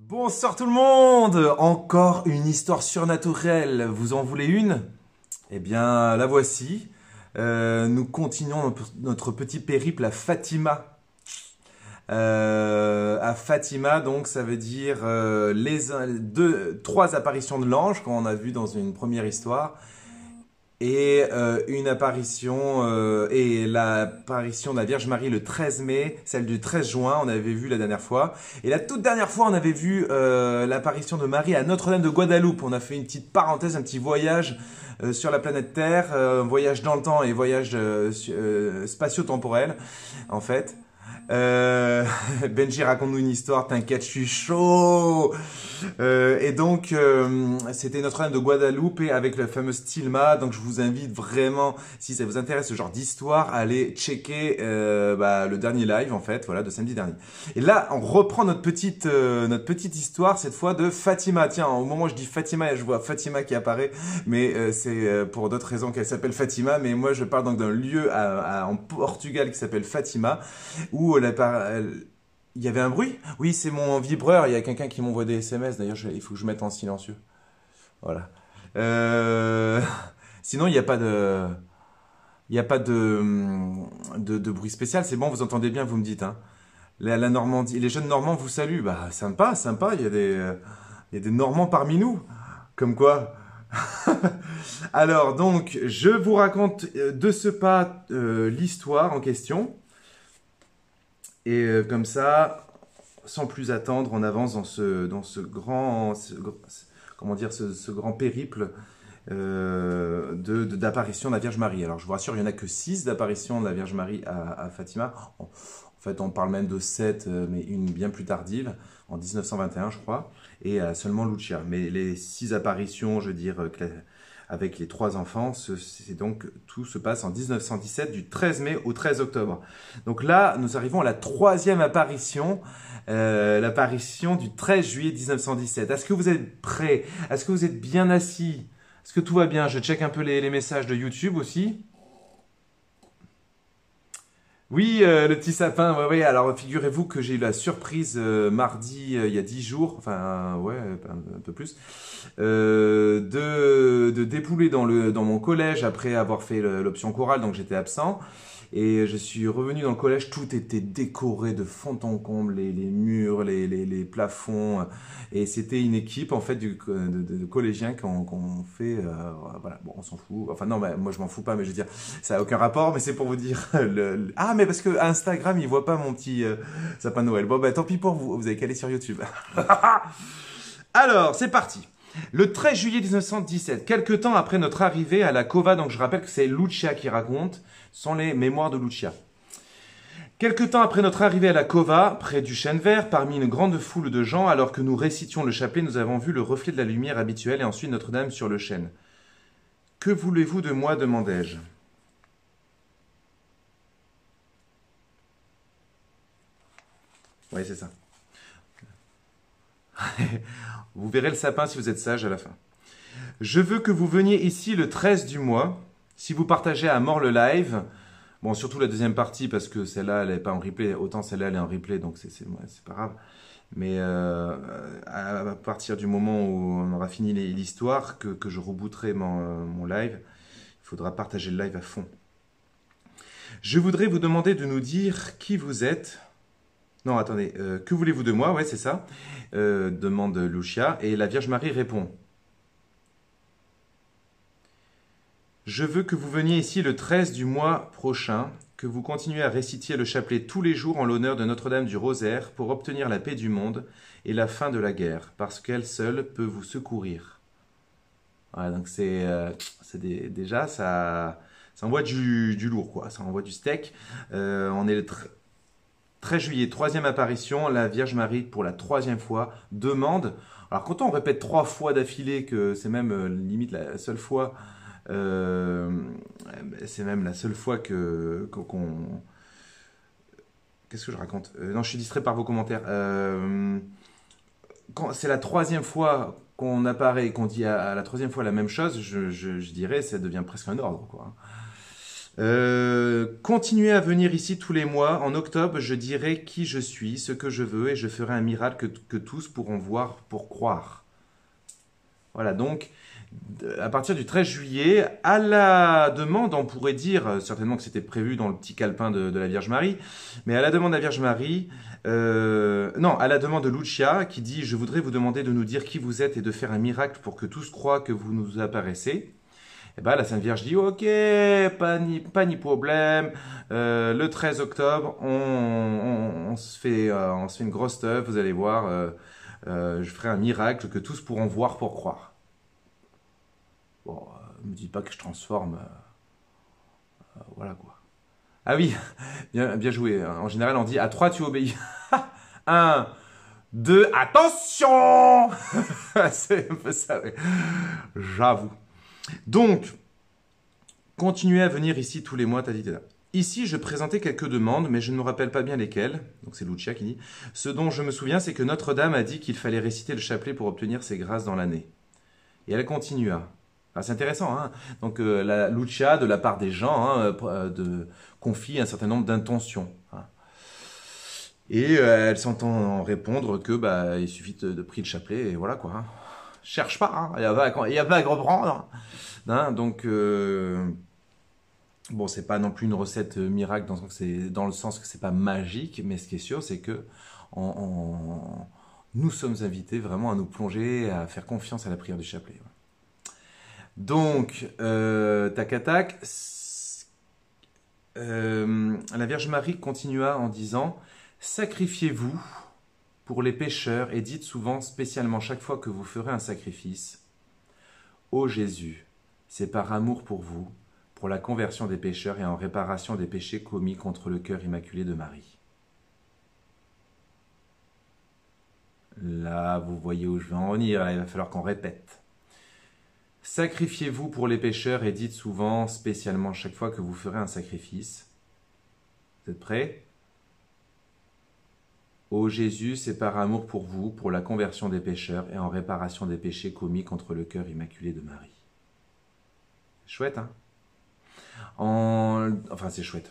Bonsoir tout le monde! Encore une histoire surnaturelle. Vous en voulez une? Eh bien, la voici. Nous continuons notre petit périple à Fatima. À Fatima, donc, ça veut dire trois apparitions de l'ange qu'on a vu dans une première histoire. Et une apparition, et l'apparition de la Vierge Marie le 13 mai, celle du 13 juin, on avait vu la dernière fois. Et la toute dernière fois, on avait vu l'apparition de Marie à Notre-Dame de Guadeloupe. On a fait une petite parenthèse, un petit voyage sur la planète Terre, voyage dans le temps et voyage spatio-temporel, en fait. Euh, Benji, raconte-nous une histoire, t'inquiète, je suis chaud. Et donc, c'était Notre-Dame de Guadeloupe et avec le fameux Stilma. Donc, je vous invite vraiment, si ça vous intéresse ce genre d'histoire, à aller checker le dernier live, en fait, voilà, de samedi dernier. Et là, on reprend notre petite histoire, cette fois de Fatima. Tiens, au moment où je dis Fatima, je vois Fatima qui apparaît, mais c'est pour d'autres raisons qu'elle s'appelle Fatima. Mais moi, je parle donc d'un lieu en Portugal qui s'appelle Fatima, où il y avait un bruit? Oui, c'est mon vibreur. Il y a quelqu'un qui m'envoie des SMS. D'ailleurs, il faut que je mette en silencieux. Voilà. Euh, Sinon, il n'y a pas de bruit spécial. C'est bon, vous entendez bien, vous me dites, hein. La Normandie, les jeunes Normands vous saluent. Bah, sympa, sympa. Il y a des Normands parmi nous. Comme quoi. Alors, donc, je vous raconte de ce pas l'histoire en question. Et comme ça, sans plus attendre, on avance dans ce grand, comment dire, ce grand périple d'apparition de la Vierge Marie. Alors, je vous rassure, il n'y en a que 6 d'apparitions de la Vierge Marie à Fatima. En fait, on parle même de 7, mais une bien plus tardive, en 1921, je crois, et seulement Lucia. Mais les 6 apparitions, je veux dire, avec les 3 enfants, c'est donc tout se passe en 1917, du 13 mai au 13 octobre. Donc là, nous arrivons à la 3e apparition, l'apparition du 13 juillet 1917. Est-ce que vous êtes prêts? Est-ce que vous êtes bien assis? Est-ce que tout va bien? Je check un peu les messages de YouTube aussi. Oui, le petit sapin, ouais, ouais. Alors, figurez-vous que j'ai eu la surprise mardi, il y a 10 jours, enfin, ouais, un peu plus, de débouler dans mon collège après avoir fait l'option chorale, donc j'étais absent. Et je suis revenu dans le collège, tout était décoré de fond en comble, les murs, les plafonds. Et c'était une équipe, en fait, de collégiens qu'on fait, voilà, bon, on s'en fout. Enfin, non, mais moi, je m'en fous pas, mais je veux dire, ça n'a aucun rapport, mais c'est pour vous dire. Ah, mais parce que Instagram, il voit pas mon petit sapin de Noël. Bon, bah tant pis pour vous, vous avez qu'à aller sur YouTube. Alors, c'est parti. Le 13 juillet 1917, quelques temps après notre arrivée à la Cova, donc je rappelle que c'est Lucia qui raconte, sont les mémoires de Lucia. Quelque temps après notre arrivée à la Cova, près du chêne vert, parmi une grande foule de gens, alors que nous récitions le chapelet, nous avons vu le reflet de la lumière habituelle et ensuite Notre-Dame sur le chêne. Que voulez-vous de moi demandai-je. Oui, c'est ça. Vous verrez le sapin si vous êtes sage à la fin. Je veux que vous veniez ici le 13 du mois. Si vous partagez à mort le live, bon, surtout la deuxième partie, parce que celle-là, elle n'est pas en replay. Autant celle-là, elle est en replay, donc c'est pas grave. Mais à partir du moment où on aura fini l'histoire, que je rebooterai mon live, il faudra partager le live à fond. Je voudrais vous demander de nous dire qui vous êtes. Non, attendez, que voulez-vous de moi? Ouais, c'est ça. Demande Lucia. Et la Vierge Marie répond. Je veux que vous veniez ici le 13 du mois prochain, que vous continuiez à réciter le chapelet tous les jours en l'honneur de Notre-Dame du Rosaire pour obtenir la paix du monde et la fin de la guerre, parce qu'elle seule peut vous secourir. Voilà, donc déjà, ça envoie du lourd, quoi. Ça envoie du steak. On est le 13 juillet, 3e apparition, la Vierge Marie, pour la 3e fois, demande. Alors, quand on répète 3 fois d'affilée, que c'est même limite la seule fois. C'est même la seule fois qu'on. Qu'est-ce que je raconte? Non, je suis distrait par vos commentaires. C'est la 3e fois qu'on apparaît et qu'on dit à la 3e fois la même chose, je dirais, ça devient presque un ordre, quoi. Continuez à venir ici tous les mois. En octobre, je dirai qui je suis, ce que je veux, et je ferai un miracle que tous pourront voir pour croire. Voilà, donc, à partir du 13 juillet, à la demande, on pourrait dire, certainement que c'était prévu dans le petit calepin de la Vierge Marie, mais à la demande de la Vierge Marie, non, à la demande de Lucia, qui dit « Je voudrais vous demander de nous dire qui vous êtes et de faire un miracle pour que tous croient que vous nous apparaissez ». Et ben, la Sainte Vierge dit ok, pas ni problème. Le 13 octobre, on se fait une grosse teuf, vous allez voir. Je ferai un miracle que tous pourront voir pour croire. Bon, ne me dis pas que je transforme. Voilà quoi. Ah oui, bien joué. En général, on dit à 3 tu obéis. Un, 2, attention. C'est un peu ça, oui. J'avoue. Donc, continuez à venir ici tous les mois, taditida. Ici, je présentais quelques demandes, mais je ne me rappelle pas bien lesquelles. Donc c'est Lucia qui dit. Ce dont je me souviens, c'est que Notre-Dame a dit qu'il fallait réciter le chapelet pour obtenir ses grâces dans l'année. Et elle continua. Ah, c'est intéressant, hein. Donc la Lucia, de la part des gens, hein, confie un certain nombre d'intentions. Hein. Et elle s'entend répondre que il suffit de prier le chapelet et voilà quoi. Hein. Cherche pas, hein. Il y a pas à reprendre. Hein. Donc bon, c'est pas non plus une recette miracle dans le sens que c'est pas magique, mais ce qui est sûr, c'est que nous sommes invités vraiment à nous plonger, à faire confiance à la prière du chapelet. Donc, tac à tac, la Vierge Marie continua en disant « Sacrifiez-vous pour les pécheurs et dites souvent, spécialement chaque fois que vous ferez un sacrifice, « Ô Jésus, c'est par amour pour vous, pour la conversion des pécheurs et en réparation des péchés commis contre le cœur immaculé de Marie. » Là, vous voyez où je vais en venir, il va falloir qu'on répète. Sacrifiez-vous pour les pécheurs et dites souvent, spécialement chaque fois que vous ferez un sacrifice. Vous êtes prêts? Ô Jésus, c'est par amour pour vous, pour la conversion des pécheurs et en réparation des péchés commis contre le cœur immaculé de Marie. Chouette, hein? Enfin, c'est chouette.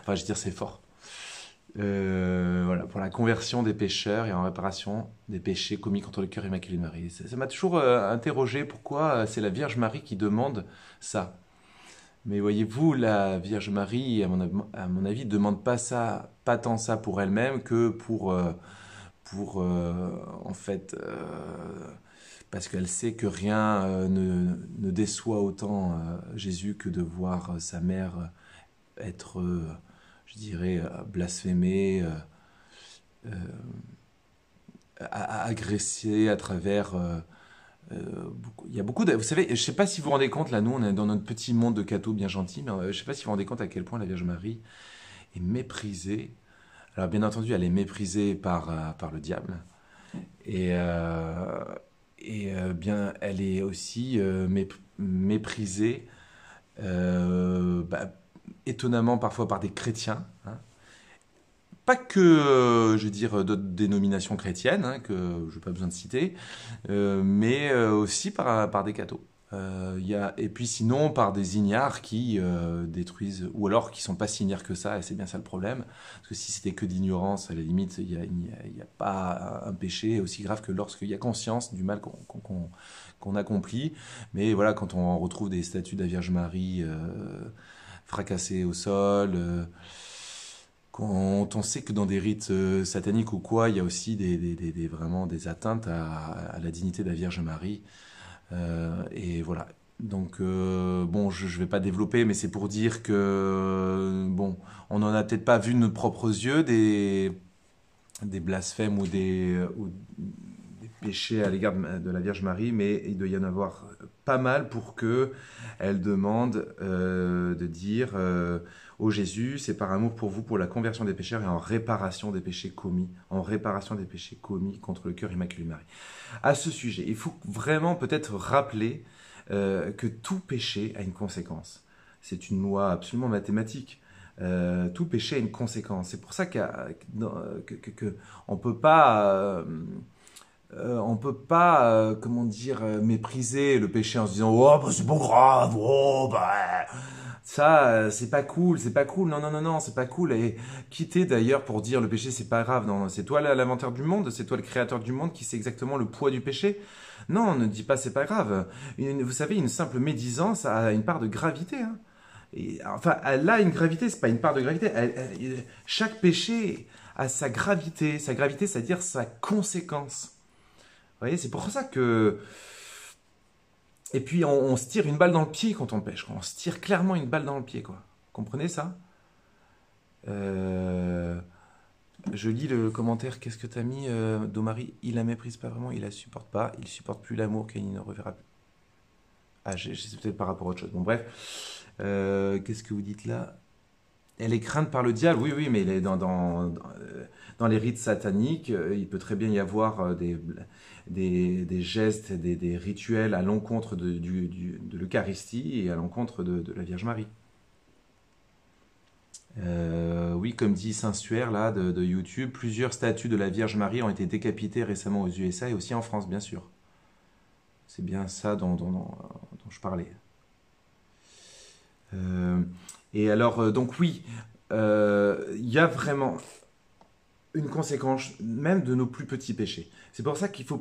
Enfin, je veux dire, c'est fort. Voilà, pour la conversion des pécheurs et en réparation des péchés commis contre le cœur immaculé de Marie. Ça m'a toujours interrogé pourquoi c'est la Vierge Marie qui demande ça. Mais voyez-vous, la Vierge Marie, à mon avis, ne demande pas ça, pas tant ça pour elle-même que en fait, parce qu'elle sait que rien ne déçoit autant Jésus que de voir sa mère être, je dirais, blasphémée, agressée à travers... il y a beaucoup de... Vous savez, je ne sais pas si vous vous rendez compte, là, nous, on est dans notre petit monde de cathos bien gentil, mais je ne sais pas si vous vous rendez compte à quel point la Vierge Marie est méprisée. Alors, bien entendu, elle est méprisée par le diable. Et bien, elle est aussi méprisée, étonnamment parfois par des chrétiens, hein. Pas que, je veux dire, d'autres dénominations chrétiennes, hein, que je n'ai pas besoin de citer, mais aussi par des cathos. Et puis sinon, par des ignares qui détruisent, ou alors qui sont pas si ignares que ça, et c'est bien ça le problème. Parce que si c'était que d'ignorance, à la limite, il y a pas un péché aussi grave que lorsqu'il y a conscience du mal qu'on accomplit. Mais voilà, quand on retrouve des statues de la Vierge Marie fracassées au sol... quand on sait que dans des rites sataniques ou quoi, il y a aussi vraiment des atteintes à la dignité de la Vierge Marie. Et voilà. Donc, bon, je ne vais pas développer, mais c'est pour dire que, bon, on n'en a peut-être pas vu de nos propres yeux des blasphèmes ou des péchés à l'égard de la Vierge Marie, mais il doit y en avoir pas mal pour que elle demande de dire ô Jésus, c'est par amour pour vous, pour la conversion des pécheurs et en réparation des péchés commis, contre le cœur immaculé de Marie. À ce sujet, il faut vraiment peut-être rappeler que tout péché a une conséquence. C'est une loi absolument mathématique. Tout péché a une conséquence. C'est pour ça qu'on ne peut pas on peut pas, comment dire, mépriser le péché en se disant oh bah c'est pas grave, oh bah ça c'est pas cool, c'est pas cool, non non non non c'est pas cool. Et qui t'es d'ailleurs pour dire le péché c'est pas grave? Non, c'est toi l'inventeur du monde, c'est toi le créateur du monde qui sait exactement le poids du péché. Non, ne dis pas c'est pas grave. Vous savez, une simple médisance a une part de gravité, hein. Et, enfin, elle a une gravité, c'est pas une part de gravité. Chaque péché a sa gravité. Sa gravité, c'est-à-dire sa conséquence. Vous voyez, c'est pour ça que... Et puis, on se tire une balle dans le pied quand on pêche. On se tire clairement une balle dans le pied, quoi. Comprenez ça? Euh, Je lis le commentaire. Qu'est-ce que t'as mis, Domari? Il la méprise pas vraiment, il la supporte pas. Il supporte plus l'amour qu'il ne reverra plus. Ah, c'est peut-être par rapport à autre chose. Bon, bref. Qu'est-ce que vous dites là? Elle est crainte par le diable, oui, oui, mais dans les rites sataniques, il peut très bien y avoir des gestes, des rituels à l'encontre de l'Eucharistie et à l'encontre de la Vierge Marie. Oui, comme dit Saint-Suaire là de YouTube, plusieurs statues de la Vierge Marie ont été décapitées récemment aux USA et aussi en France, bien sûr. C'est bien ça dont je parlais. Euh, et alors, donc oui, il y a vraiment une conséquence même de nos plus petits péchés. C'est pour ça il faut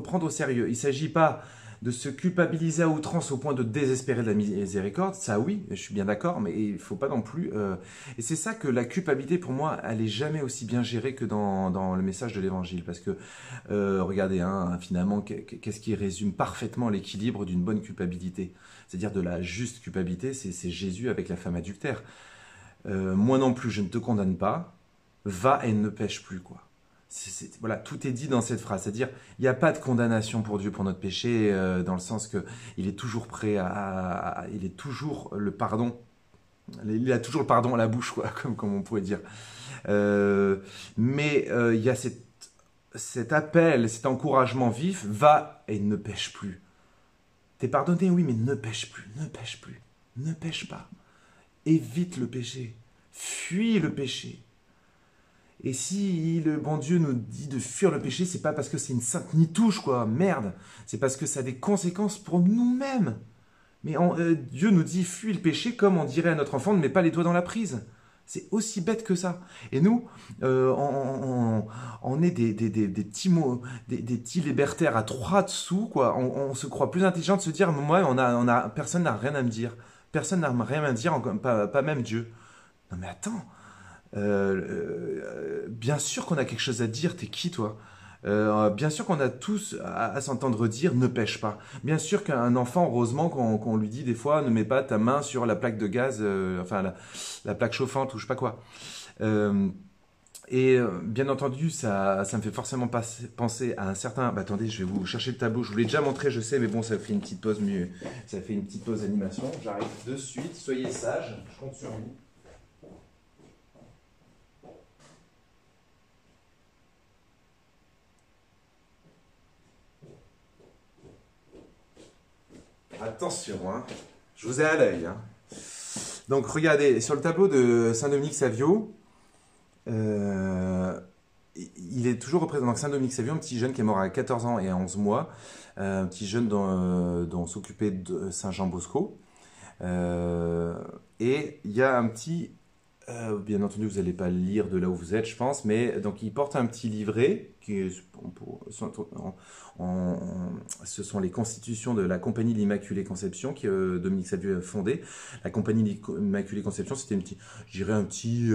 prendre au sérieux. Il ne s'agit pas de se culpabiliser à outrance au point de désespérer de la miséricorde. Ça oui, je suis bien d'accord, mais il ne faut pas non plus... Et c'est ça que la culpabilité, pour moi, elle n'est jamais aussi bien gérée que dans le message de l'Évangile. Parce que, regardez, hein, finalement, qu'est-ce qui résume parfaitement l'équilibre d'une bonne culpabilité? C'est-à-dire de la juste culpabilité, c'est Jésus avec la femme adultère. Moi non plus, je ne te condamne pas, va et ne pêche plus, quoi. Voilà, tout est dit dans cette phrase. C'est-à-dire, il n'y a pas de condamnation pour Dieu pour notre péché, dans le sens que il est toujours prêt il est toujours le pardon. Il a toujours le pardon à la bouche, quoi, comme on pourrait dire. Mais il y a cet appel, cet encouragement vif, va et ne pêche plus. T'es pardonné, oui, mais ne pêche plus, ne pêche plus, ne pêche pas. Évite le péché, fuis le péché. Et si le bon Dieu nous dit de fuir le péché, c'est pas parce que c'est une sainte nitouche, quoi, merde. C'est parce que ça a des conséquences pour nous-mêmes. Mais Dieu nous dit fuis le péché comme on dirait à notre enfant ne mets pas les doigts dans la prise. C'est aussi bête que ça. Et nous, on est des petits mots, des petits libertaires à 3 dessous, quoi. On se croit plus intelligent de se dire moi, personne n'a rien à me dire. Personne n'a rien à me dire, pas même Dieu. Non mais attends. Bien sûr qu'on a quelque chose à dire, t'es qui toi? Bien sûr qu'on a tous à s'entendre dire ne pêche pas. Bien sûr qu'un enfant, heureusement qu'on lui dit des fois ne mets pas ta main sur la plaque de gaz, enfin la plaque chauffante ou je sais pas quoi. Bien entendu, ça me fait forcément penser à un certain... Bah, attendez, je vais vous chercher le tableau. Je vous l'ai déjà montré, je sais, mais bon, ça fait une petite pause mieux. Ça fait une petite pause animation. J'arrive de suite. Soyez sages. Je compte sur vous. Attention, hein. Je vous ai à l'œil, hein. Donc, regardez, sur le tableau de Saint-Dominique Savio, il est toujours représenté. Donc, Saint-Dominique Savio, un petit jeune qui est mort à 14 ans et à 11 mois, un petit jeune dont s'occupait de Saint-Jean Bosco. Et il y a un petit... bien entendu, vous n'allez pas le lire de là où vous êtes, je pense, mais donc il porte un petit livret qui est, ce sont les constitutions de la Compagnie de l'Immaculée Conception que Dominique Savio a fondée. La Compagnie de l'Immaculée Conception, c'était je dirais un petit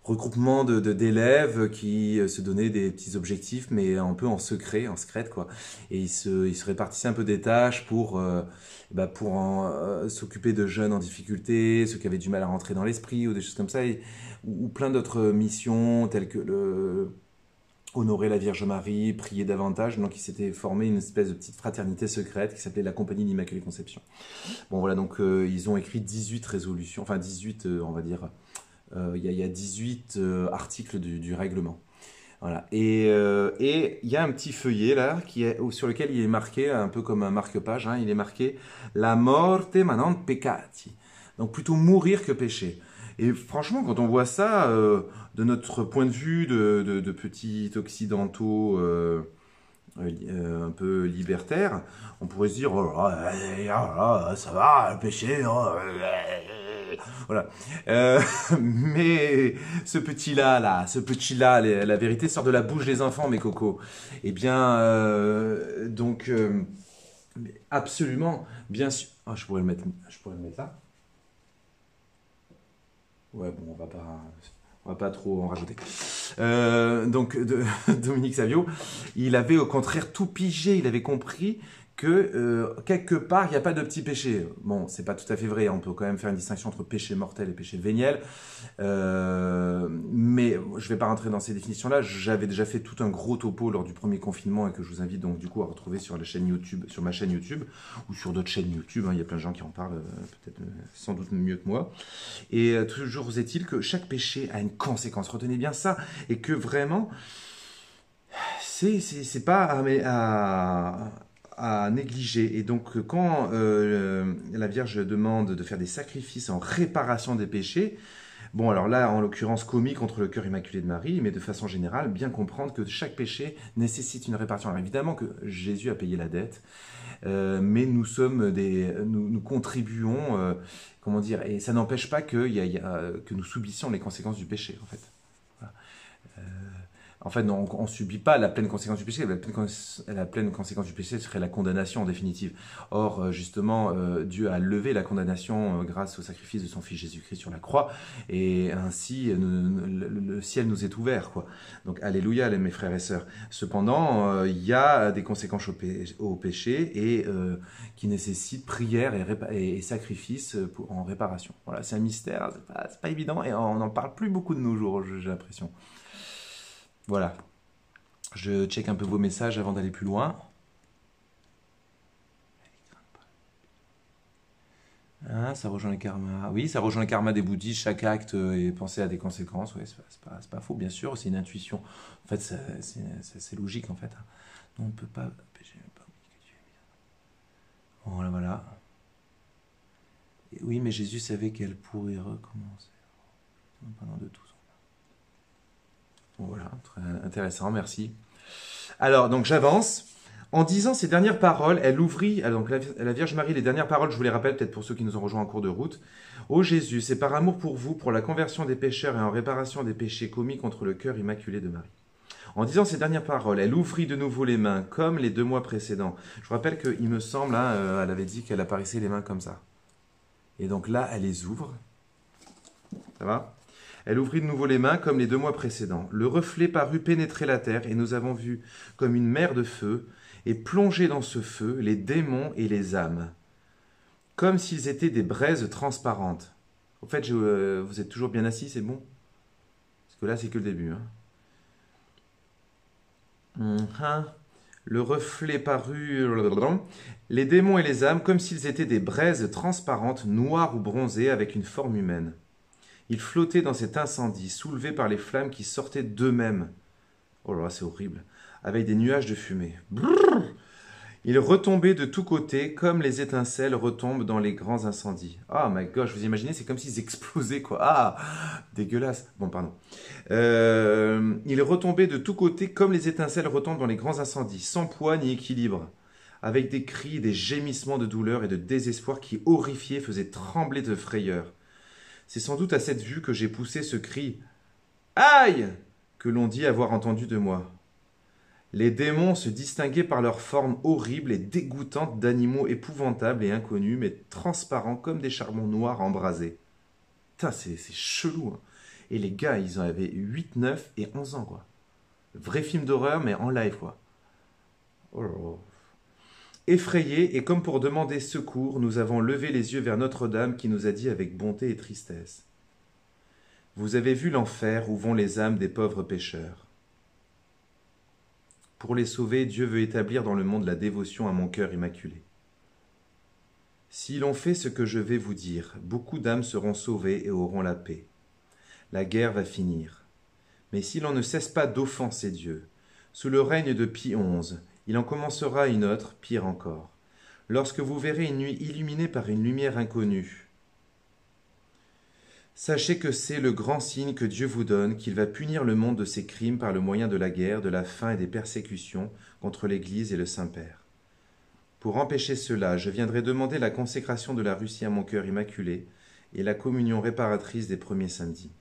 regroupement d'élèves qui se donnaient des petits objectifs, mais un peu en secret, en secrète, quoi. Et ils se répartissaient un peu des tâches pour s'occuper de jeunes en difficulté, ceux qui avaient du mal à rentrer dans l'esprit ou des choses comme ça, ou plein d'autres missions telles que honorer la Vierge Marie, prier davantage. Donc il s'était formé une espèce de petite fraternité secrète qui s'appelait la Compagnie de l'Immaculée Conception. Bon voilà, donc ils ont écrit 18 résolutions, enfin 18 on va dire, il y a 18 articles du règlement. Voilà. Et il y a un petit feuillet là sur lequel il est marqué, un peu comme un marque-page, hein, il est marqué La morte manant peccati. Donc plutôt mourir que pécher. Et franchement, quand on voit ça, de notre point de vue de petits occidentaux un peu libertaire, on pourrait se dire, oh là, ça va, le péché, voilà. Mais ce petit-là, la vérité sort de la bouche des enfants, mes cocos. Eh bien, absolument, bien sûr. Ah, je pourrais le mettre là. Ouais, bon, on va pas trop en rajouter. Dominique Savio, il avait au contraire tout pigé, il avait compris que quelque part, il n'y a pas de petit péché. Bon, c'est pas tout à fait vrai, on peut quand même faire une distinction entre péché mortel et péché véniel. Mais je vais pas rentrer dans ces définitions-là. J'avais déjà fait tout un gros topo lors du premier confinement et que je vous invite donc du coup à retrouver sur la chaîne YouTube, sur ma chaîne YouTube ou sur d'autres chaînes YouTube. Hein, il y a plein de gens qui en parlent, peut-être sans doute mieux que moi. Et toujours est-il que chaque péché a une conséquence. Retenez bien ça et que vraiment, c'est pas à négliger. Et donc, quand la Vierge demande de faire des sacrifices en réparation des péchés, bon, alors là, en l'occurrence, commis contre le cœur immaculé de Marie, mais de façon générale, bien comprendre que chaque péché nécessite une réparation. Alors évidemment que Jésus a payé la dette, mais nous contribuons, comment dire, et ça n'empêche pas que nous subissions les conséquences du péché, en fait. Voilà. En fait, non, on ne subit pas la pleine conséquence du péché. La pleine conséquence du péché serait la condamnation en définitive. Or, justement, Dieu a levé la condamnation grâce au sacrifice de son Fils Jésus-Christ sur la croix. Et ainsi, le ciel nous est ouvert, quoi. Donc, alléluia, mes frères et sœurs. Cependant, il y a des conséquences au péché et qui nécessitent prière et sacrifice en réparation. Voilà, c'est un mystère, c'est pas évident et on n'en parle plus beaucoup de nos jours, j'ai l'impression. Voilà, je check un peu vos messages avant d'aller plus loin. Hein, ça rejoint le karma. Oui, ça rejoint le karma des bouddhistes. Chaque acte est pensé à des conséquences. Oui, c'est pas faux, bien sûr. C'est une intuition. En fait, c'est logique, en fait. On ne peut pas pécher. Voilà, voilà. Oui, mais Jésus savait qu'elle pourrait recommencer. Pendant de tout. Voilà, très intéressant, merci. Alors, donc j'avance. En disant ces dernières paroles, elle ouvrit, donc la Vierge Marie, les dernières paroles, je vous les rappelle peut-être pour ceux qui nous ont rejoints en cours de route. Ô Jésus, c'est par amour pour vous, pour la conversion des pécheurs et en réparation des péchés commis contre le cœur immaculé de Marie. En disant ces dernières paroles, elle ouvrit de nouveau les mains, comme les 2 mois précédents. Je vous rappelle qu'il me semble, hein, elle avait dit qu'elle apparaissait les mains comme ça. Et donc là, elle les ouvre. Ça va ? Elle ouvrit de nouveau les mains comme les 2 mois précédents. Le reflet parut pénétrer la terre et nous avons vu comme une mer de feu et plonger dans ce feu les démons et les âmes, comme s'ils étaient des braises transparentes. Au fait, vous êtes toujours bien assis, c'est bon? Parce que là, c'est que le début. Le reflet parut... Les démons et les âmes, comme s'ils étaient des braises transparentes, noires ou bronzées, avec une forme humaine. Ils flottaient dans cet incendie, soulevés par les flammes qui sortaient d'eux-mêmes. Oh là là, c'est horrible. Avec des nuages de fumée. Brrr. Ils retombaient de tous côtés, comme les étincelles retombent dans les grands incendies. Ah, my gosh, vous imaginez, c'est comme s'ils explosaient, quoi. Ah, dégueulasse. Bon, pardon. Ils retombaient de tous côtés, comme les étincelles retombent dans les grands incendies, sans poids ni équilibre, avec des cris, des gémissements de douleur et de désespoir qui, horrifiés, faisaient trembler de frayeur. C'est sans doute à cette vue que j'ai poussé ce cri « Aïe !» que l'on dit avoir entendu de moi. Les démons se distinguaient par leur forme horrible et dégoûtante d'animaux épouvantables et inconnus, mais transparents comme des charbons noirs embrasés. Putain, c'est chelou. Hein. Et les gars, ils en avaient 8, 9 et 11 ans, quoi. Vrai film d'horreur, mais en live, quoi. Oh là là. Effrayés et comme pour demander secours, nous avons levé les yeux vers Notre-Dame qui nous a dit avec bonté et tristesse « Vous avez vu l'enfer où vont les âmes des pauvres pécheurs. Pour les sauver, Dieu veut établir dans le monde la dévotion à mon cœur immaculé. Si l'on fait ce que je vais vous dire, beaucoup d'âmes seront sauvées et auront la paix. La guerre va finir. Mais si l'on ne cesse pas d'offenser Dieu, sous le règne de Pie XI, il en commencera une autre, pire encore. Lorsque vous verrez une nuit illuminée par une lumière inconnue, Sachez que c'est le grand signe que Dieu vous donne, qu'il va punir le monde de ses crimes par le moyen de la guerre, de la faim et des persécutions contre l'Église et le Saint-Père. Pour empêcher cela, je viendrai demander la consécration de la Russie à mon cœur immaculé et la communion réparatrice des premiers samedis.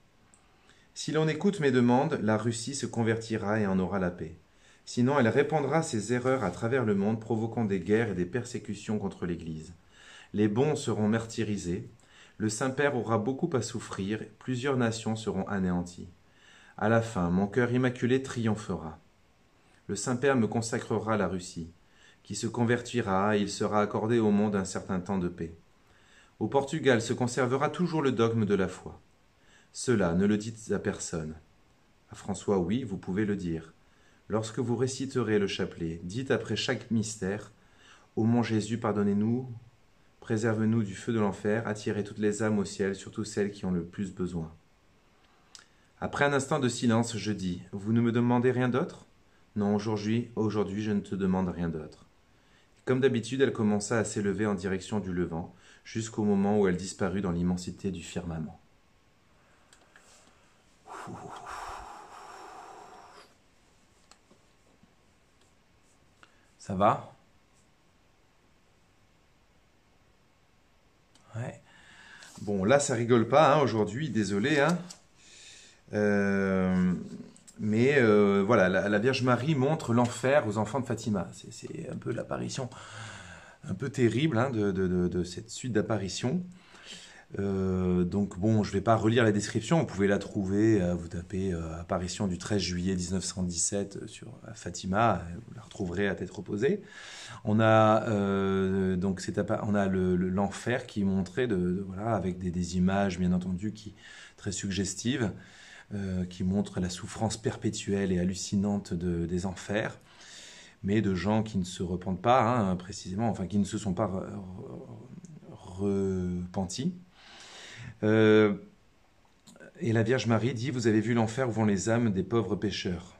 Si l'on écoute mes demandes, la Russie se convertira et en aura la paix. Sinon, elle répandra ses erreurs à travers le monde, provoquant des guerres et des persécutions contre l'Église. Les bons seront martyrisés, le Saint-Père aura beaucoup à souffrir, plusieurs nations seront anéanties. À la fin, mon cœur immaculé triomphera. Le Saint-Père me consacrera la Russie, qui se convertira et il sera accordé au monde un certain temps de paix. Au Portugal se conservera toujours le dogme de la foi. Cela, ne le dites à personne. À François, oui, vous pouvez le dire. Lorsque vous réciterez le chapelet, dites après chaque mystère, « Ô mon Jésus, pardonnez-nous, préserve-nous du feu de l'enfer, attirez toutes les âmes au ciel, surtout celles qui ont le plus besoin. » Après un instant de silence, je dis, « Vous ne me demandez rien d'autre ?» Non, aujourd'hui, je ne te demande rien d'autre. Comme d'habitude, elle commença à s'élever en direction du levant, jusqu'au moment où elle disparut dans l'immensité du firmament. Ça va? Ouais. Bon, là, ça rigole pas, hein, aujourd'hui, désolé, hein. Voilà, la Vierge Marie montre l'enfer aux enfants de Fatima. C'est un peu l'apparition un peu terrible, hein, de cette suite d'apparitions. Donc bon, je ne vais pas relire la description, vous pouvez la trouver, vous tapez apparition du 13 juillet 1917 sur Fatima, vous la retrouverez à tête reposée. On a l'enfer qui est montré voilà, avec des images bien entendu très suggestives, qui montrent la souffrance perpétuelle et hallucinante des enfers, mais de gens qui ne se repentent pas, hein, précisément, enfin qui ne se sont pas repentis. Et la Vierge Marie dit, vous avez vu l'enfer où vont les âmes des pauvres pécheurs.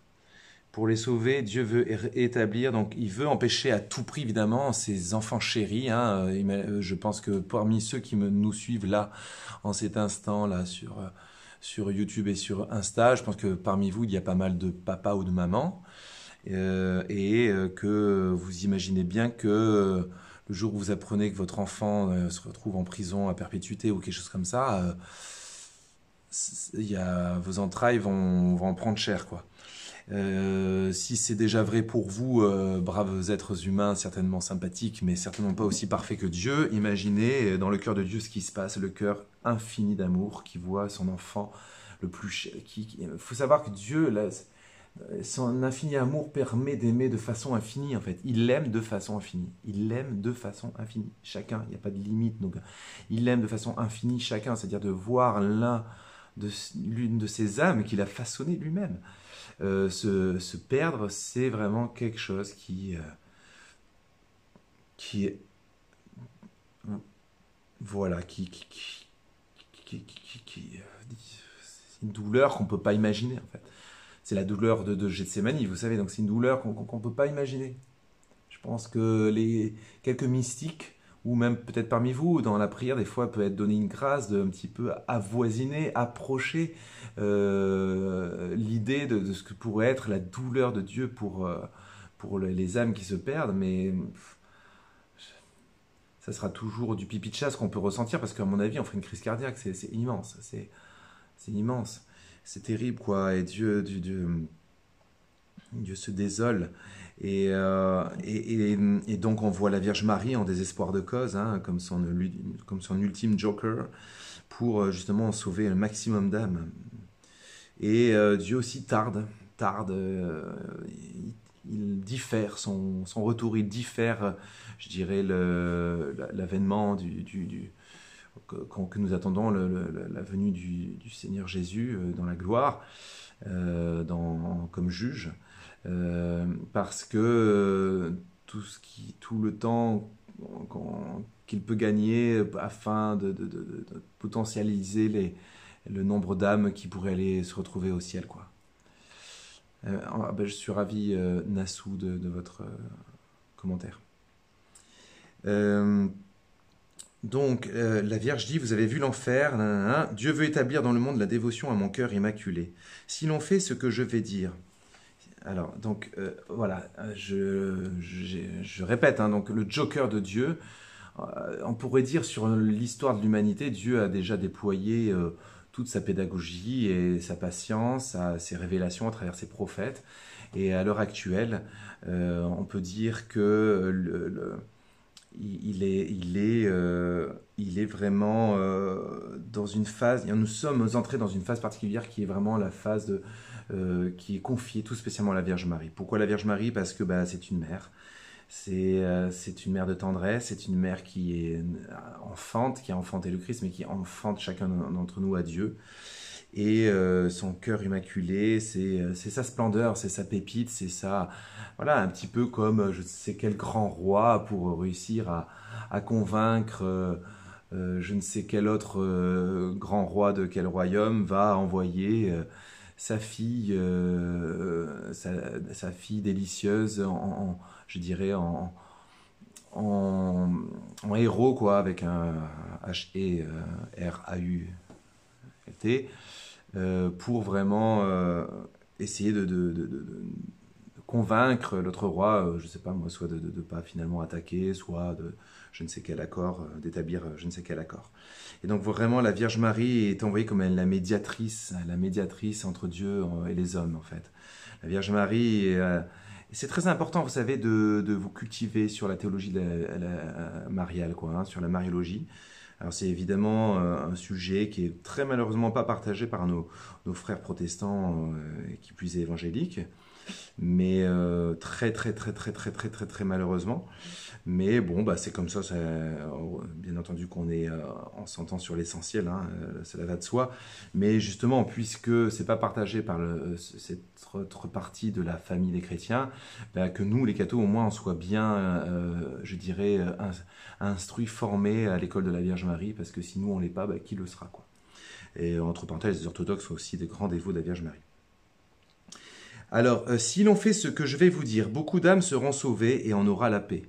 Pour les sauver, Dieu veut établir, donc il veut empêcher à tout prix évidemment ces enfants chéris. Hein, je pense que parmi ceux qui nous suivent là, en cet instant là sur YouTube et sur Insta, je pense que parmi vous il y a pas mal de papas ou de mamans, que vous imaginez bien que le jour où vous apprenez que votre enfant se retrouve en prison à perpétuité ou quelque chose comme ça, vos entrailles vont en prendre cher, quoi. Si c'est déjà vrai pour vous, braves êtres humains, certainement sympathiques, mais certainement pas aussi parfaits que Dieu, imaginez dans le cœur de Dieu ce qui se passe, le cœur infini d'amour qui voit son enfant le plus cher. Il faut savoir que Dieu, là, son infini amour permet d'aimer de façon infinie, en fait. Il l'aime de façon infinie. Il l'aime de façon infinie. Chacun, il n'y a pas de limite. Donc, il l'aime de façon infinie chacun, c'est-à-dire de voir l'une de ses âmes qu'il a façonné lui-même. Se perdre, c'est vraiment quelque chose qui est, voilà, c'est une douleur qu'on peut pas imaginer, en fait. C'est la douleur de Gethsémani, vous savez, donc c'est une douleur qu'on peut pas imaginer. Je pense que les quelques mystiques, ou même peut-être parmi vous, dans la prière, des fois, peut être donné une grâce de un petit peu avoisiner, approcher l'idée de ce que pourrait être la douleur de Dieu pour les âmes qui se perdent, mais ça sera toujours du pipi de chasse qu'on peut ressentir, parce qu'à mon avis, on ferait une crise cardiaque, c'est immense, c'est immense, c'est terrible, quoi, et Dieu se désole. Et donc on voit la Vierge Marie en désespoir de cause, hein, comme son ultime joker, pour justement sauver le maximum d'âmes. Et Dieu aussi tarde, il diffère son retour, il diffère, je dirais, l'avènement que nous attendons, la venue du Seigneur Jésus dans la gloire, comme juge. Parce que tout le temps qu'il peut gagner afin de potentialiser le nombre d'âmes qui pourraient aller se retrouver au ciel, quoi. Je suis ravi, Nassou, de votre commentaire. Donc, la Vierge dit, vous avez vu l'enfer, nanana, Dieu veut établir dans le monde la dévotion à mon cœur immaculé. Si l'on fait ce que je vais dire. Alors, donc, voilà, je répète, hein, donc le Joker de Dieu, on pourrait dire sur l'histoire de l'humanité, Dieu a déjà déployé toute sa pédagogie et sa patience, ses révélations à travers ses prophètes. Et à l'heure actuelle, on peut dire que il est vraiment dans une phase. Nous sommes entrés dans une phase particulière qui est vraiment la phase qui est confiée tout spécialement à la Vierge Marie. Pourquoi la Vierge Marie? Parce que c'est une mère. C'est une mère de tendresse, c'est une mère qui est enfante, qui a enfanté le Christ, mais qui enfante chacun d'entre nous à Dieu. Et son cœur immaculé, c'est sa splendeur, c'est sa pépite, c'est ça, voilà, un petit peu comme je ne sais quel grand roi pour réussir à convaincre je ne sais quel autre grand roi de quel royaume va envoyer sa fille, sa fille délicieuse je dirais en, en héros quoi, avec un H-E-R-A-U-T. Pour vraiment essayer de convaincre l'autre roi, je ne sais pas moi, soit de ne pas finalement attaquer, soit de je ne sais quel accord, d'établir je ne sais quel accord. Et donc vraiment la Vierge Marie est envoyée comme la médiatrice entre Dieu et les hommes en fait. La Vierge Marie, c'est très important, vous savez, de vous cultiver sur la théologie mariale, quoi, hein, sur la mariologie. Alors c'est évidemment un sujet qui est très malheureusement pas partagé par nos frères protestants, qui plus est évangéliques, mais très très très très très très très très malheureusement. Mais bon, c'est comme ça, bien entendu on s'entend sur l'essentiel, hein, cela va de soi. Mais justement, puisque c'est pas partagé par cette autre partie de la famille des chrétiens, que nous, les cathos, au moins, on soit bien, je dirais, instruits, formés à l'école de la Vierge Marie, parce que si nous, on l'est pas, qui le sera, quoi. Et entre parenthèses, les orthodoxes sont aussi des grands dévots de la Vierge Marie. Alors, si l'on fait ce que je vais vous dire, beaucoup d'âmes seront sauvées et on aura la paix.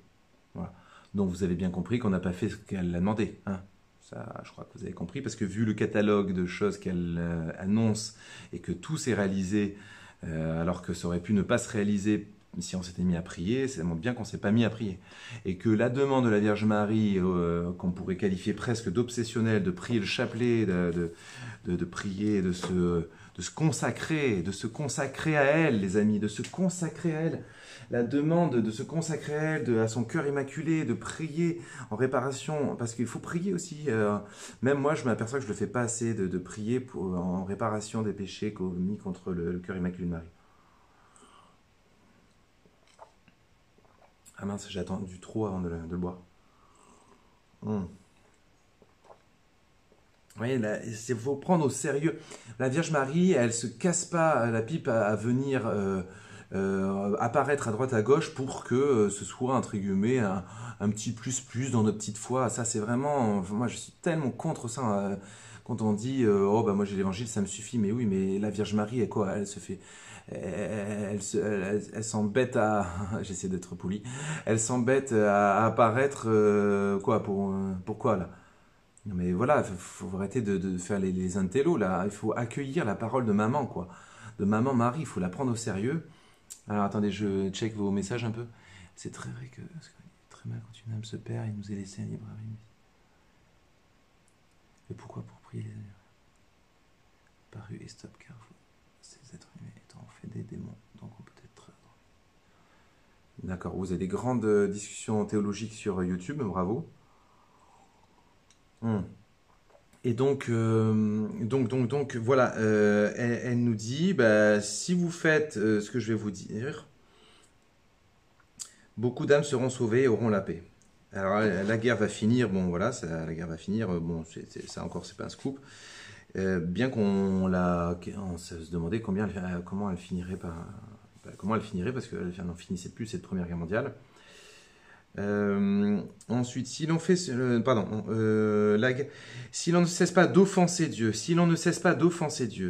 Voilà. Donc vous avez bien compris qu'on n'a pas fait ce qu'elle a demandé. Hein. Ça, je crois que vous avez compris, parce que vu le catalogue de choses qu'elle annonce et que tout s'est réalisé, alors que ça aurait pu ne pas se réaliser si on s'était mis à prier, ça montre bien qu'on ne s'est pas mis à prier. Et que la demande de la Vierge Marie, qu'on pourrait qualifier presque d'obsessionnelle, de prier le chapelet, de prier, de se consacrer à elle, les amis, de se consacrer à elle. La demande de se consacrer à elle, à son cœur immaculé, de prier en réparation, parce qu'il faut prier aussi. Même moi, je m'aperçois que je ne le fais pas assez de prier en réparation des péchés commis contre le cœur immaculé de Marie. Ah mince, j'ai attendu trop avant de le boire. Oui, il faut prendre au sérieux. La Vierge Marie, elle se casse pas la pipe à venir apparaître à droite à gauche pour que ce soit entre guillemets un petit plus dans notre petite foi. Ça, c'est vraiment, moi, je suis tellement contre ça. Quand on dit oh moi j'ai l'évangile, ça me suffit. Mais oui, mais la Vierge Marie, elle quoi? Elle se fait, elle s'embête à, j'essaie d'être poli, elle s'embête à apparaître quoi pourquoi là? Non mais voilà, il faut arrêter de faire les intellos là. Il faut accueillir la parole de maman quoi, de maman Marie. Il faut la prendre au sérieux. Alors attendez, je check vos messages un peu. C'est très vrai que très mal quand une âme se perd, il nous est laissé un libre arbitre. Et pourquoi pour prier les paru et stop car ces êtres humains étant fait des démons, donc on peut être. D'accord, vous avez des grandes discussions théologiques sur YouTube, bravo. Et donc voilà, elle nous dit, si vous faites ce que je vais vous dire, beaucoup d'âmes seront sauvées et auront la paix. Alors la guerre va finir, bon voilà, la guerre va finir, bon ça encore c'est pas un scoop, bien on se demandait comment elle finirait parce qu'elle n'en finissait plus cette première guerre mondiale. Ensuite, si l'on fait, si l'on ne cesse pas d'offenser Dieu,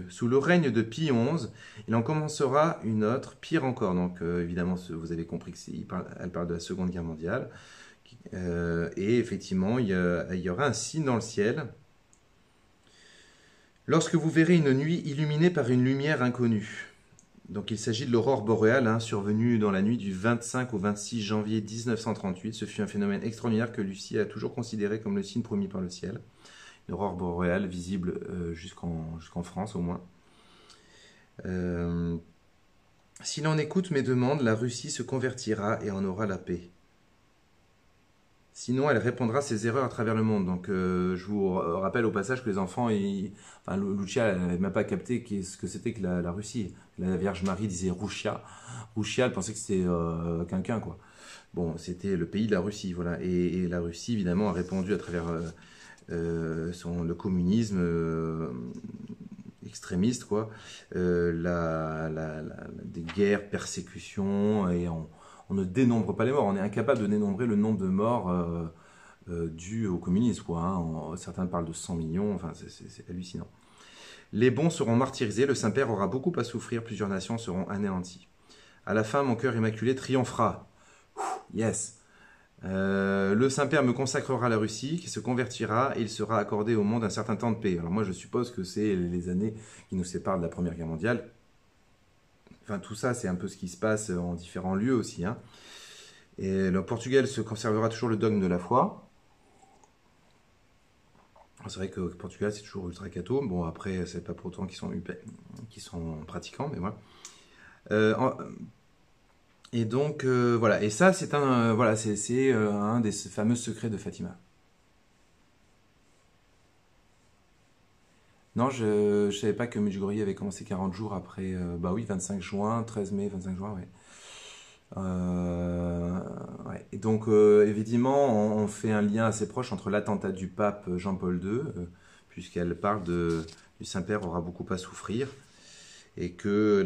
sous le règne de Pie XI, il en commencera une autre, pire encore. Donc, évidemment, vous avez compris qu'elle parle de la Seconde Guerre mondiale, Et effectivement, il y aura un signe dans le ciel. Lorsque vous verrez une nuit illuminée par une lumière inconnue. Donc il s'agit de l'aurore boréale, hein, survenue dans la nuit du 25 au 26 janvier 1938. Ce fut un phénomène extraordinaire que Lucie a toujours considéré comme le signe promis par le ciel. Une aurore boréale visible jusqu'en France au moins. Si l'on écoute mes demandes, la Russie se convertira et en aura la paix. Sinon, elle répandra ses erreurs à travers le monde. Donc, je vous rappelle au passage que les enfants, enfin, Lucia n'avait même pas capté ce que c'était que la Russie. La Vierge Marie disait Rouchia. Rouchia, elle pensait que c'était quelqu'un, quoi. Bon, c'était le pays de la Russie, voilà. Et la Russie, évidemment, a répandu à travers le communisme extrémiste, quoi, des guerres, persécutions, et on ne dénombre pas les morts. On est incapable de dénombrer le nombre de morts dus au communisme, quoi, hein. Certains parlent de 100 millions, enfin, c'est hallucinant. Les bons seront martyrisés, le Saint-Père aura beaucoup à souffrir, plusieurs nations seront anéanties. À la fin, mon cœur immaculé triomphera. Yes. Le Saint-Père me consacrera la Russie, qui se convertira, et il sera accordé au monde un certain temps de paix. Alors moi, je suppose que c'est les années qui nous séparent de la Première Guerre mondiale. Enfin, tout ça, c'est un peu ce qui se passe en différents lieux aussi, hein. Et le Portugal se conservera toujours le dogme de la foi. C'est vrai que le Portugal, c'est toujours ultra catho. Bon, après, c'est pas pour autant qu'ils sont pratiquants, mais voilà. Et donc, voilà. Et ça, c'est un des fameux secrets de Fatima. Non, je ne savais pas que Medjugorje avait commencé 40 jours après. Bah oui, 25 juin, 13 mai, 25 juin, ouais. Ouais. Et donc, évidemment, on fait un lien assez proche entre l'attentat du pape Jean-Paul II, puisqu'elle parle du Saint-Père aura beaucoup à souffrir, et que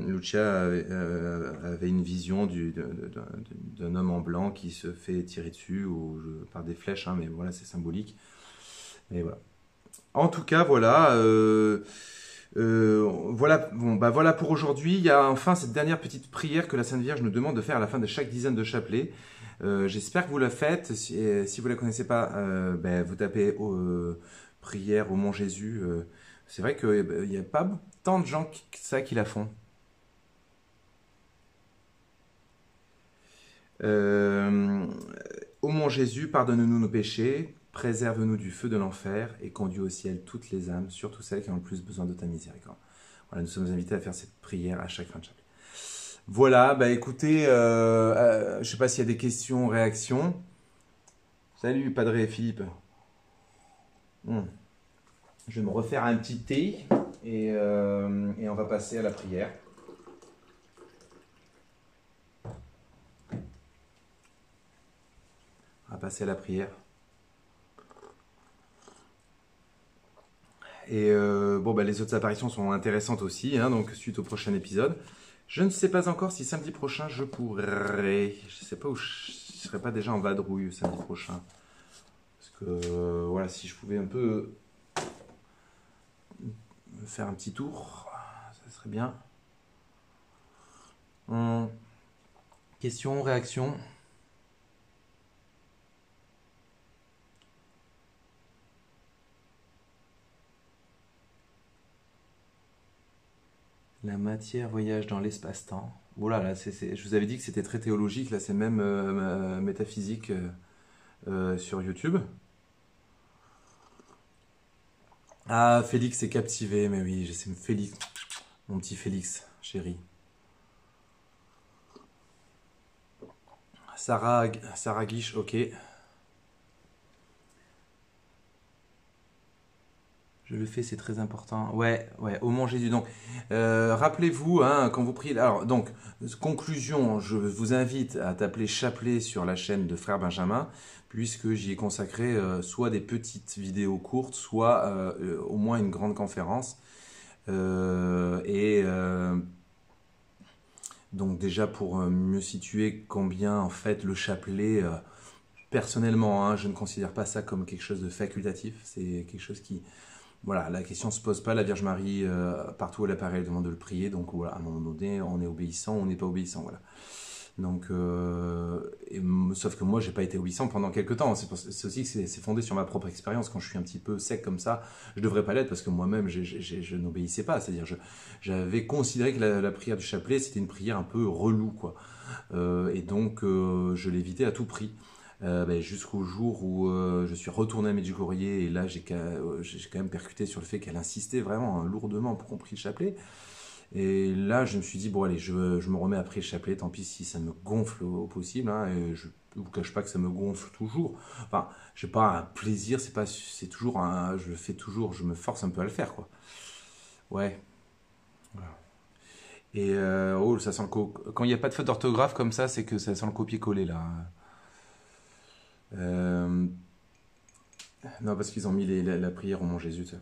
Lucia avait une vision d'un homme en blanc qui se fait tirer dessus par des flèches, hein, mais voilà, c'est symbolique. Mais voilà. En tout cas, voilà. Voilà, bon, bah voilà pour aujourd'hui. Il y a enfin cette dernière petite prière que la Sainte Vierge nous demande de faire à la fin de chaque dizaine de chapelets. J'espère que vous la faites. Si vous ne la connaissez pas, ben, vous tapez prière au Mont Jésus. C'est vrai qu'il n'y a pas tant de gens qui la font. Euh, Ô mon Jésus, pardonne-nous nos péchés, préserve-nous du feu de l'enfer et conduis au ciel toutes les âmes, surtout celles qui ont le plus besoin de ta miséricorde. Voilà, nous sommes invités à faire cette prière à chaque fin de chapelet. Voilà, bah écoutez, je ne sais pas s'il y a des questions, réactions. Salut, Padre Philippe. Je vais me refaire un petit thé et on va passer à la prière. On va passer à la prière. Et bon, bah, les autres apparitions sont intéressantes aussi, hein, donc suite au prochain épisode. Je ne sais pas encore si samedi prochain je pourrai. Je ne sais pas où je ne serai pas déjà en vadrouille samedi prochain. Parce que voilà, si je pouvais un peu me faire un petit tour, ça serait bien. Questions, réactions? La matière voyage dans l'espace-temps. Voilà, là, je vous avais dit que c'était très théologique, là c'est même métaphysique sur YouTube. Ah, Félix est captivé, mais oui, je sais, Félix, mon petit Félix, chéri. Sarah Guiche, ok. Je le fais, c'est très important. Ouais, ouais, au Mont Jésus. Donc, rappelez-vous, hein, quand vous priez. Alors, donc, conclusion, je vous invite à t'appeler chapelet sur la chaîne de Frère Benjamin, puisque j'y ai consacré soit des petites vidéos courtes, soit au moins une grande conférence. Donc, déjà, pour mieux situer combien, en fait, le chapelet. Personnellement, hein, je ne considère pas ça comme quelque chose de facultatif. C'est quelque chose qui. Voilà, la question ne se pose pas. La Vierge Marie, partout où elle apparaît, elle demande de le prier. Donc voilà, à un moment donné, on est obéissant ou on n'est pas obéissant. Voilà. Donc, sauf que moi, j'ai pas été obéissant pendant quelques temps. C'est aussi que c'est fondé sur ma propre expérience. Quand je suis un petit peu sec comme ça, je devrais pas l'être parce que moi-même, je n'obéissais pas. C'est-à-dire, j'avais considéré que la prière du chapelet, c'était une prière un peu relou, quoi. Et donc, je l'évitais à tout prix. Ben, jusqu'au jour où je suis retourné à Medjugorje et là j'ai quand même percuté sur le fait qu'elle insistait vraiment lourdement pour qu'on prie le chapelet. Et là je me suis dit bon allez je me remets à prier le chapelet, tant pis si ça me gonfle au possible, hein, et je ne vous cache pas que ça me gonfle toujours. Enfin j'ai pas un plaisir, c'est toujours je le fais toujours, je me force un peu à le faire quoi. Ouais. Voilà. Et oh ça sent quand il n'y a pas de faute d'orthographe comme ça, c'est que ça sent le copier-coller là. Euh, Non, parce qu'ils ont mis la prière au mon Jésus, tu sais.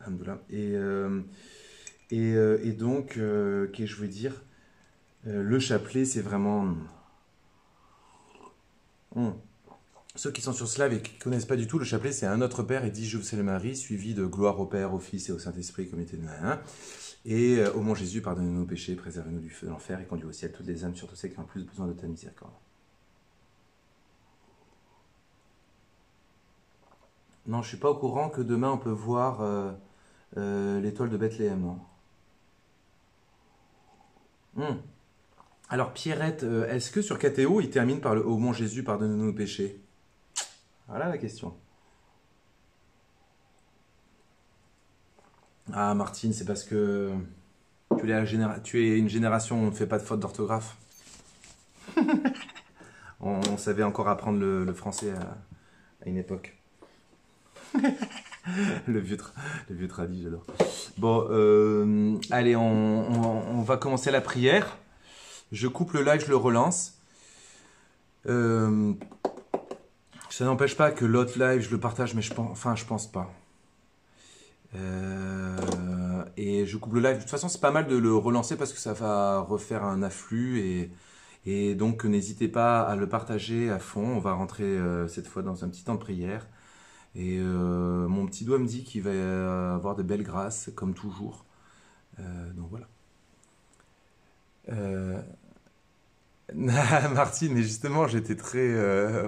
Alhamdoulilah. Et donc, qu'est-ce que je veux dire? Le chapelet, c'est vraiment. Hum. Ceux qui sont sur Slav et qui ne connaissent pas du tout, le chapelet, c'est un Notre Père et dit Je vous salue Marie, suivi de gloire au Père, au Fils et au Saint-Esprit, comme était de main. Et ô mon Jésus, pardonnez-nous nos péchés, préservez-nous du feu de l'enfer et conduis au ciel toutes les âmes, surtout celles qui ont le plus besoin de ta miséricorde. Non, je suis pas au courant que demain on peut voir l'étoile de Bethléem, non? Hum. Alors Pierrette, est-ce que sur KTO, il termine par le Ô mon Jésus, pardonne-nous nos péchés? Voilà la question. Ah Martine, c'est parce que tu es une génération où on ne fait pas de faute d'orthographe. On savait encore apprendre le français à une époque. Le vieux tradit, j'adore. Bon, allez, on va commencer la prière. Je coupe le live, je le relance. Euh, Ça n'empêche pas que l'autre live, je le partage, mais je pense pas. Et je coupe le live. De toute façon, c'est pas mal de le relancer parce que ça va refaire un afflux. Et donc, n'hésitez pas à le partager à fond. On va rentrer cette fois dans un petit temps de prière. Et mon petit doigt me dit qu'il va avoir de belles grâces, comme toujours. Donc voilà. Euh, Martine, mais justement, j'étais très,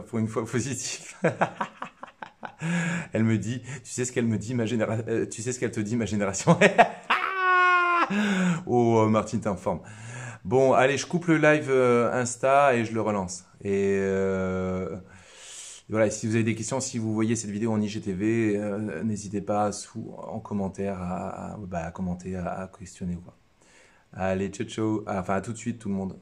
pour une fois, positif. Elle me dit, tu sais ce qu'elle me dit, tu sais ce qu'elle te dit, ma génération. Oh, Martine, t'es en forme. Bon, allez, je coupe le live Insta et je le relance. Et voilà, si vous avez des questions, si vous voyez cette vidéo en IGTV, n'hésitez pas en commentaire à commenter, à questionner. Quoi. Allez, ciao, ciao. Enfin, à tout de suite, tout le monde.